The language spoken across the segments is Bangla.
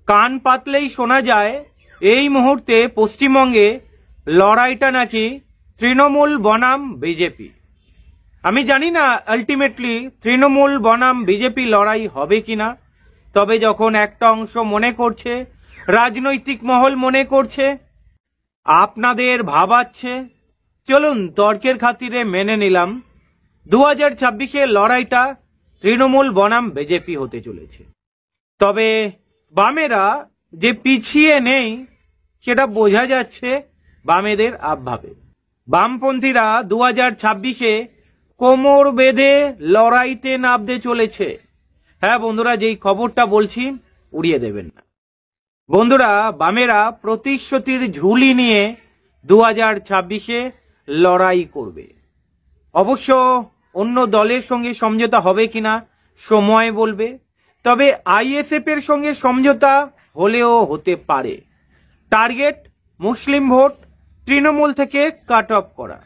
কান পাতলেই শোনা যায় এই মুহূর্তে পশ্চিমবঙ্গে লড়াইটা নাকি তৃণমূল বনাম বিজেপি। আমি জানি না আলটিমেটলি তৃণমূল বনাম বিজেপি লড়াই হবে কিনা, তবে যখন একটা অংশ মনে করছে, রাজনৈতিক মহল মনে করছে, আপনাদের ভাবাচ্ছে, চলুন তর্কের খাতিরে মেনে নিলাম 2026-এর লড়াইটা তৃণমূল বনাম বিজেপি হতে চলেছে। তবে বামেরা যে পিছিয়ে নেই সেটা বোঝা যাচ্ছে বামেদের আবভাবে। বামপন্থীরা 2026-এ কোমর বেঁধে লড়াইতে নামতে চলেছে। হ্যাঁ বন্ধুরা, যেই খবরটা বলছি উড়িয়ে দেবেন না। বন্ধুরা, বামেরা প্রতিশ্রুতির ঝুলি নিয়ে 2026-এ লড়াই করবে। অবশ্য অন্য দলের সঙ্গে সমঝোতা হবে কিনা সময় বলবে, তবে আইএসএফ এর সঙ্গে সমঝোতা হলেও হতে পারে। টার্গেট মুসলিম ভোট তৃণমূল থেকে কাট অফ করা।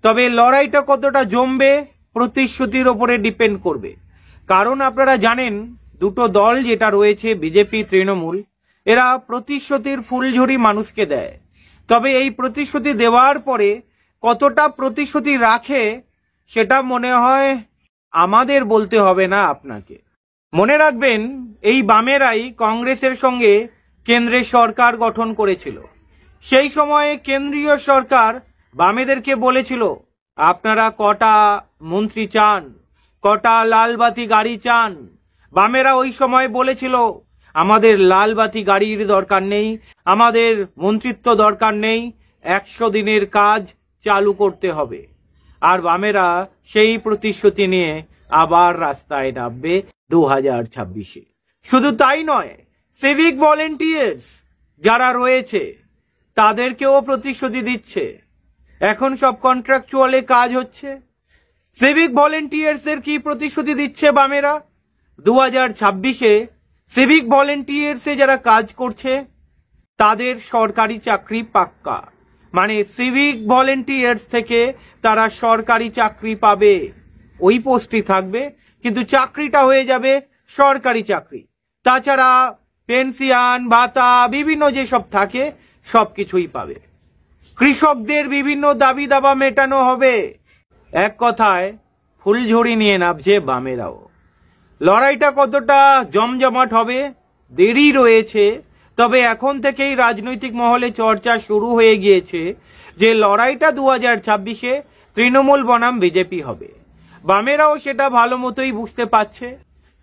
তবে লড়াইটা কতটা জমবে প্রতিশ্রুতির ওপরে ডিপেন্ড করবে, কারণ আপনারা জানেন দুটো দল যেটা রয়েছে বিজেপি তৃণমূল, এরা প্রতিশ্রুতির ফুলঝুরি মানুষকে দেয়। তবে এই প্রতিশ্রুতি দেওয়ার পরে কতটা প্রতিশ্রুতি রাখে সেটা মনে হয় আমাদের বলতে হবে না আপনাকে। মনে রাখবেন, এই বামেরাই কংগ্রেসের সঙ্গে কেন্দ্রের সরকার গঠন করেছিল। সেই সময়ে কেন্দ্রীয় সরকার বামেদেরকে বলেছিল আপনারা কটা মন্ত্রী চান, কটা লালবাতি গাড়ি চান। বামেরা ওই সময় বলেছিল আমাদের লালবাতি গাড়ির দরকার নেই, আমাদের মন্ত্রিত্ব দরকার নেই, 100 দিনের কাজ চালু করতে হবে। আর বামেরা সেই প্রতিশ্রুতি নিয়ে আবার রাস্তায় নামবে 2026-এ। শুধু তাই নয়, সিভিক ভলেন্টিয়ার্স যারা রয়েছে তাদেরকেও প্রতিশ্রুতি দিচ্ছে। এখন সব কন্ট্রাকচুয়ালে কাজ হচ্ছে। সিভিক ভলেন্টিয়ার্স এর কি প্রতিশ্রুতি দিচ্ছে বামেরা? 2026-এ সিভিক ভলেন্টিয়ার্সে যারা কাজ করছে তাদের সরকারি চাকরি পাক্কা, মানে সিভিক ভলেন্টিয়ার্স থেকে তারা সরকারি চাকরি পাবে। ওই পোস্টই থাকবে, কিন্তু চাকরিটা হয়ে যাবে সরকারি চাকরি। তাছাড়া পেনশন ভাতা বিভিন্ন যেসব থাকে সবকিছুই পাবে। কৃষকদের বিভিন্ন দাবি দাবা মেটানো হবে। এক কথায় ফুলঝুরি নিয়ে নামছে বামেরাও। লড়াইটা কতটা জমজমাট হবে দেরি রয়েছে, তবে এখন থেকেই রাজনৈতিক মহলে চর্চা শুরু হয়ে গিয়েছে যে লড়াইটা 2026-এ তৃণমূল বনাম বিজেপি হবে। বামেরাও সেটা ভালো মতোই বুঝতে পারছে।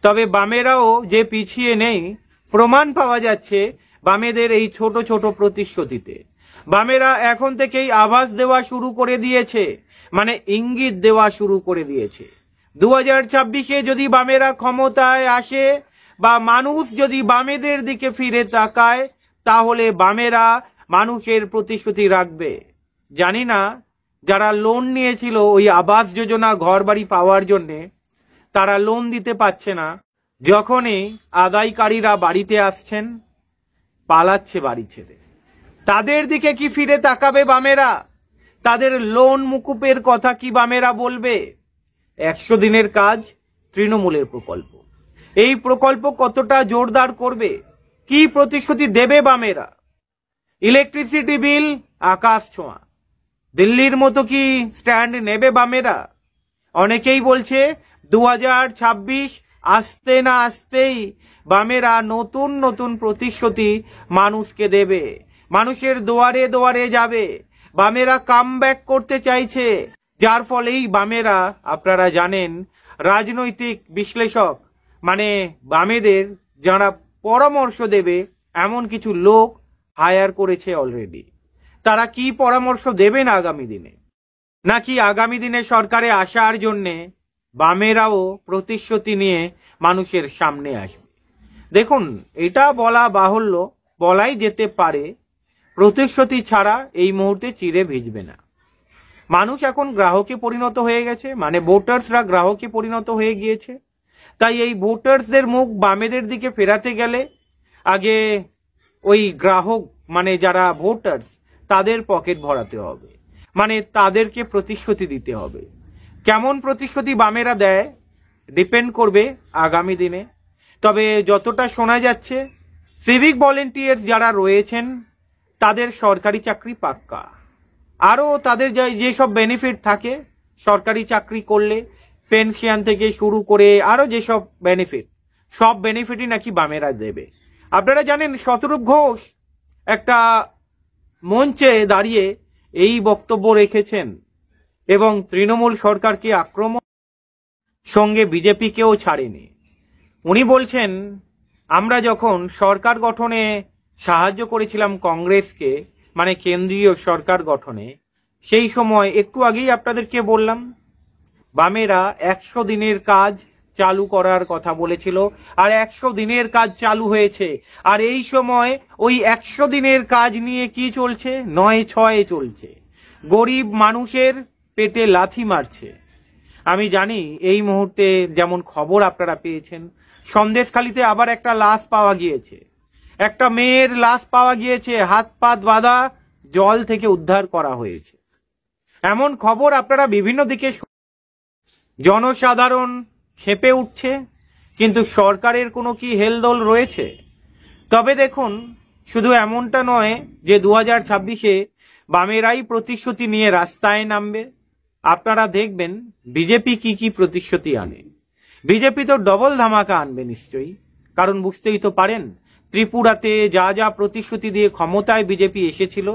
তবে বামেরাও যে পিছিয়ে নেই প্রমাণ পাওয়া যাচ্ছে বামেদের এই ছোট ছোট প্রতিশ্রুতিতে। বামেরা এখন থেকেই আভাস দেওয়া শুরু করে দিয়েছে, মানে ইঙ্গিত দেওয়া শুরু করে দিয়েছে 2026-এ যদি বামেরা ক্ষমতায় আসে বা মানুষ যদি বামেদের দিকে ফিরে তাকায়, তাহলে বামেরা মানুষের প্রতিশ্রুতি রাখবে। জানি না যারা লোন নিয়েছিল ওই আবাস যোজনা ঘর বাড়ি পাওয়ার জন্যে, তারা লোন দিতে পারছে না। যখনই আদায়কারীরা বাড়িতে আসছেন পালাচ্ছে বাড়ি ছেড়ে, তাদের দিকে কি ফিরে তাকাবে বামেরা? তাদের লোন মুকুবের কথা কি বামেরা বলবে? 100 দিনের কাজ তৃণমূলের প্রকল্প, এই প্রকল্প কতটা জোরদার করবে, কি প্রতিশ্রুতি দেবে বামেরা? ইলেকট্রিসিটি বিল আকাশ ছোঁয়া, দিল্লির মতো কি স্ট্যান্ড নেবে বামেরা? অনেকেই বলছে 2026 আসতে না আসতেই বামেরা নতুন নতুন প্রতিশ্রুতি মানুষকে দেবে, মানুষের দুয়ারে দুয়ারে যাবে। বামেরা কামব্যাক করতে চাইছে, যার ফলেই বামেরা, আপনারা জানেন রাজনৈতিক বিশ্লেষক মানে বামেদের যারা পরামর্শ দেবে এমন কিছু লোক হায়ার করেছে অলরেডি। তারা কি পরামর্শ দেবেন আগামী দিনে, নাকি আগামী দিনে সরকারে আসার জন্যে বামেরাও প্রতিশ্রুতি নিয়ে মানুষের সামনে আসবে? দেখুন, এটা বলা বাহুল্য, বলাই যেতে পারে প্রতিশ্রুতি ছাড়া এই মুহূর্তে চিড়ে ভিজবে না। মানুষ এখন গ্রাহকে পরিণত হয়ে গেছে, মানে ভোটার্সরা গ্রাহকে পরিণত হয়ে গিয়েছে। তাই এই ভোটার্সদের মুখ বামেদের দিকে ফেরাতে গেলে আগে ওই গ্রাহক মানে যারা ভোটার্স তাদের পকেট ভরাতে হবে, মানে তাদেরকে প্রতিশ্রুতি দিতে হবে। কেমন প্রতিশ্রুতি বামেরা দেয় ডিপেন্ড করবে আগামী দিনে। তবে যতটা শোনা যাচ্ছে সিভিক ভলেন্টিয়ার্স যারা রয়েছেন তাদের সরকারি চাকরি পাক্কা, আরও তাদের যেসব বেনিফিট থাকে সরকারি চাকরি করলে, পেনশন থেকে শুরু করে আরও যেসব বেনিফিট, সব বেনিফিটই নাকি বামেরা দেবে। আপনারা জানেন শতরূপ ঘোষ একটা মঞ্চে দাঁড়িয়ে এই বক্তব্য রেখেছেন এবং তৃণমূল সরকারকে আক্রমণ সঙ্গে বিজেপিকেও ছাড়েনি। উনি বলছেন, আমরা যখন সরকার গঠনে সাহায্য করেছিলাম কংগ্রেসকে, মানে কেন্দ্রীয় সরকার গঠনে, সেই সময় একটু আগেই আপনাদেরকে বললাম বামেরা 100 দিনের কাজ চালু করার কথা বলেছিল, আর 100 দিনের কাজ চালু হয়েছে। আর এই সময় ওই 100 দিনের কাজ নিয়ে কি চলছে? 9/6 চলছে, গরিব মানুষের পেটে লাথি মারছে। আমি জানি এই মুহূর্তে যেমন খবর আপনারা পেয়েছেন, সন্দেশখালিতে আবার একটা লাশ পাওয়া গিয়েছে, একটা মেয়ের লাশ পাওয়া গিয়েছে, হাত পাত বাঁধা, জল থেকে উদ্ধার করা হয়েছে। এমন খবর আপনারা বিভিন্ন দিকে, জনসাধারণ ক্ষেপে উঠছে, কিন্তু সরকারের কোনো কি হেলদোল রয়েছে? তবে দেখুন, শুধু এমনটা নয় যে 2026-এ বামেরাই প্রতিশ্রুতি নিয়ে রাস্তায় নামবে। আপনারা দেখবেন বিজেপি কি কি প্রতিশ্রুতি আনে। বিজেপি তো ডবল ধামাকা আনবে নিশ্চয়ই, কারণ বুঝতেই তো পারেন ত্রিপুরাতে যা যা প্রতিশ্রুতি দিয়ে ক্ষমতায় বিজেপি এসেছিল,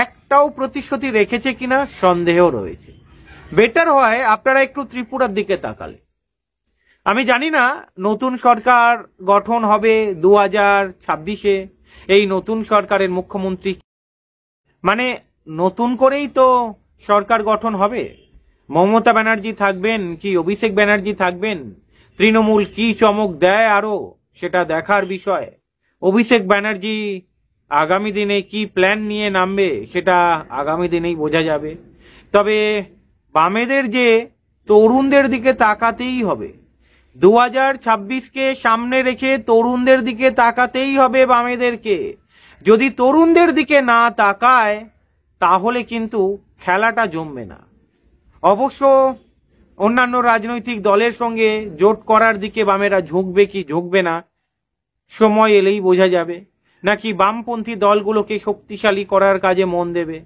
একটাও প্রতিশ্রুতি রেখেছে কিনা সন্দেহ রয়েছে। বেটার হয় আপনারা একটু ত্রিপুরার দিকে তাকালে। আমি জানি না নতুন সরকার গঠন হবে 2026-এ, এই নতুন সরকারের মুখ্যমন্ত্রী, মানে নতুন করেই তো সরকার গঠন হবে। মমতা ব্যানার্জি থাকবেন কি অভিষেক ব্যানার্জি থাকবেন? তৃণমূল কি চমক দেয় আরো, সেটা দেখার বিষয়। অভিষেক ব্যানার্জি আগামী দিনে কি প্ল্যান নিয়ে নামবে সেটা আগামী দিনেই বোঝা যাবে। তবে বামেদের যে তরুণদের দিকে তাকাতেই হবে, 2026-কে সামনে রেখে তরুণদের দিকে তাকাতেই হবে বামেদেরকে। যদি তরুণদের দিকে না তাকায় তাহলে কিন্তু খেলাটা জমবে না। অবশ্য অন্যান্য রাজনৈতিক দলের সঙ্গে জোট করার দিকে বামেরা ঝুঁকবে কি ঝুঁকবে না সময় এলেই বোঝা যাবে, নাকি বামপন্থী দলগুলোকে শক্তিশালী করার কাজে মন দেবে।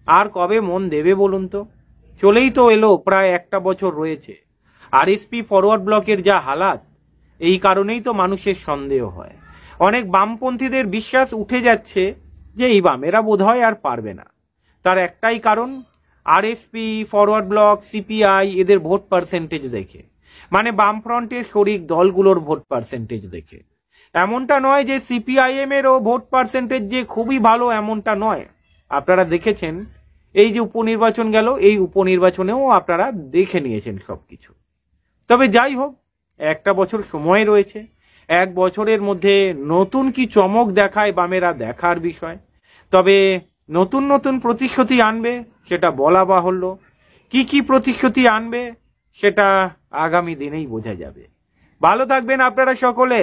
আর কবে মন দেবে বলুন তো? চলেই তো এলো, প্রায় 1 বছর রয়েছে। আরএসপি ফরওয়ার্ড ব্লকের যা হালাত, এই কারণেই তো মানুষের সন্দেহ হয়। অনেক বামপন্থীদের বিশ্বাস উঠে যাচ্ছে যে এই বামেরা বোধহয় আর পারবে না। তার একটাই কারণ, আরএসপি, ফরওয়ার্ড ব্লক, সিপিআই এদের ভোট পার্সেন্টেজ দেখে, মানে বামফ্রন্টের শরিক দলগুলোর ভোট পার্সেন্টেজ দেখে। এমনটা নয় যে সিপিআইএম এরও ভোট পার্সেন্টেজ যে খুবই ভালো, এমনটা নয়। আপনারা দেখেছেন এই যে উপনির্বাচন গেল, এই উপনির্বাচনেও আপনারা দেখে নিয়েছেন সবকিছু। তবে যাই হোক, 1 বছর সময় রয়েছে। 1 বছরের মধ্যে নতুন কি চমক দেখায় বামেরা দেখার বিষয়। তবে নতুন নতুন প্রতিশ্রুতি আনবে সেটা বলা বাহুল্য। কি কি প্রতিশ্রুতি আনবে সেটা আগামী দিনেই বোঝা যাবে। ভালো থাকবেন আপনারা সকলে।